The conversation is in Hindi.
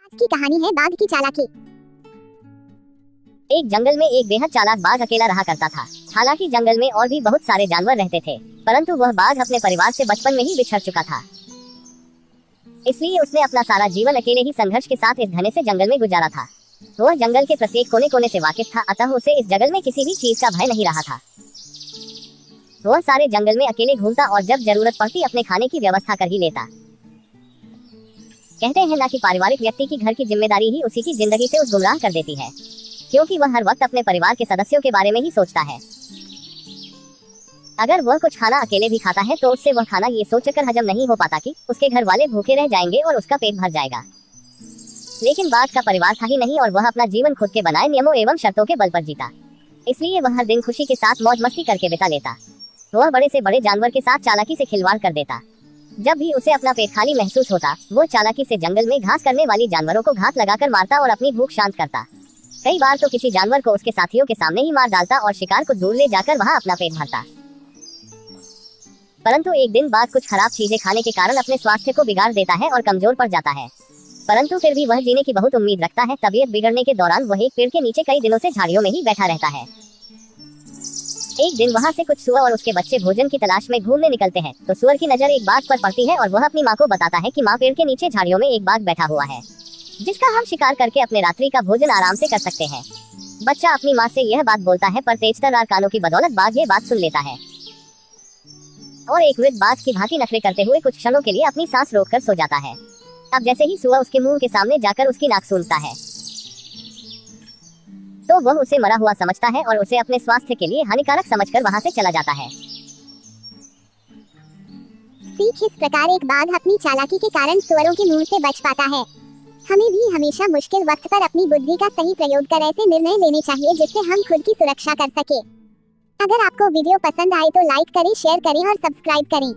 आज की कहानी है बाघ की चालाकी। एक जंगल में एक बेहद चालाक बाघ अकेला रहा करता था। हालांकि जंगल में और भी बहुत सारे जानवर रहते थे, परंतु वह बाघ अपने परिवार से बचपन में ही बिछड़ चुका था। इसलिए उसने अपना सारा जीवन अकेले ही संघर्ष के साथ इस घने से जंगल में गुजारा था। वह जंगल के प्रत्येक कोने कोने से वाकिफ था, अतः उसे इस जंगल में किसी भी चीज का भय नहीं रहा था। वह सारे जंगल में अकेले घूमता और जब जरूरत पड़ती अपने खाने की व्यवस्था कर ही लेता। कहते हैं ना कि पारिवारिक व्यक्ति की घर की जिम्मेदारी ही उसी की जिंदगी से उस गुमराह कर देती है, क्योंकि वह हर वक्त अपने परिवार के सदस्यों के बारे में ही सोचता है। अगर वह कुछ खाना अकेले भी खाता है तो उससे वह खाना ये सोचकर हजम नहीं हो पाता कि उसके घर वाले भूखे रह जाएंगे और उसका पेट भर जाएगा। लेकिन बाघ का परिवार था ही नहीं और वह अपना जीवन खुद के बनाए नियमों एवं शर्तों के बल पर जीता। इसलिए वह हर दिन खुशी के साथ मौज मस्ती करके बिता लेता। वह बड़े से बड़े जानवर के साथ चालाकी से खिलवाड़ कर देता। जब भी उसे अपना पेट खाली महसूस होता, वो चालाकी से जंगल में घास करने वाली जानवरों को घात लगाकर मारता और अपनी भूख शांत करता। कई बार तो किसी जानवर को उसके साथियों के सामने ही मार डालता और शिकार को दूर ले जाकर वहां अपना पेट भरता। परंतु एक दिन बाघ कुछ खराब चीजें खाने के कारण अपने स्वास्थ्य को बिगाड़ देता है और कमजोर पड़ जाता है। परंतु फिर भी वह जीने की बहुत उम्मीद रखता है। तबीयत बिगड़ने के दौरान वह एक पेड़ के नीचे कई दिनों से झाड़ियों में ही बैठा रहता है। एक दिन वहां से कुछ सुअर और उसके बच्चे भोजन की तलाश में घूमने निकलते हैं, तो सुअर की नजर एक बाघ पर पड़ती है और वह अपनी माँ को बताता है कि माँ, पेड़ के नीचे झाड़ियों में एक बाघ बैठा हुआ है, जिसका हम शिकार करके अपने रात्रि का भोजन आराम से कर सकते हैं। बच्चा अपनी माँ से यह बात बोलता है, पर तेजतर्रार कानों की बदौलत बाघ ये बात सुन लेता है और एक वृद्ध बाघ की भांति नखरे करते हुए कुछ क्षणों के लिए अपनी सांस रोककर सो जाता है। अब जैसे ही सुअर उसके मुंह के सामने जाकर उसकी नाक सूंघता है तो वह उसे मरा हुआ समझता है और उसे अपने स्वास्थ्य के लिए हानिकारक समझकर वहां से चला जाता है। सीख, इस प्रकार एक बाघ अपनी चालाकी के कारण सुअरों के मुंह से बच पाता है। हमें भी हमेशा मुश्किल वक्त पर अपनी बुद्धि का सही प्रयोग कर ऐसे निर्णय लेने चाहिए जिससे हम खुद की सुरक्षा कर सके। अगर आपको वीडियो पसंद आए तो लाइक करें, शेयर करें और सब्सक्राइब करें।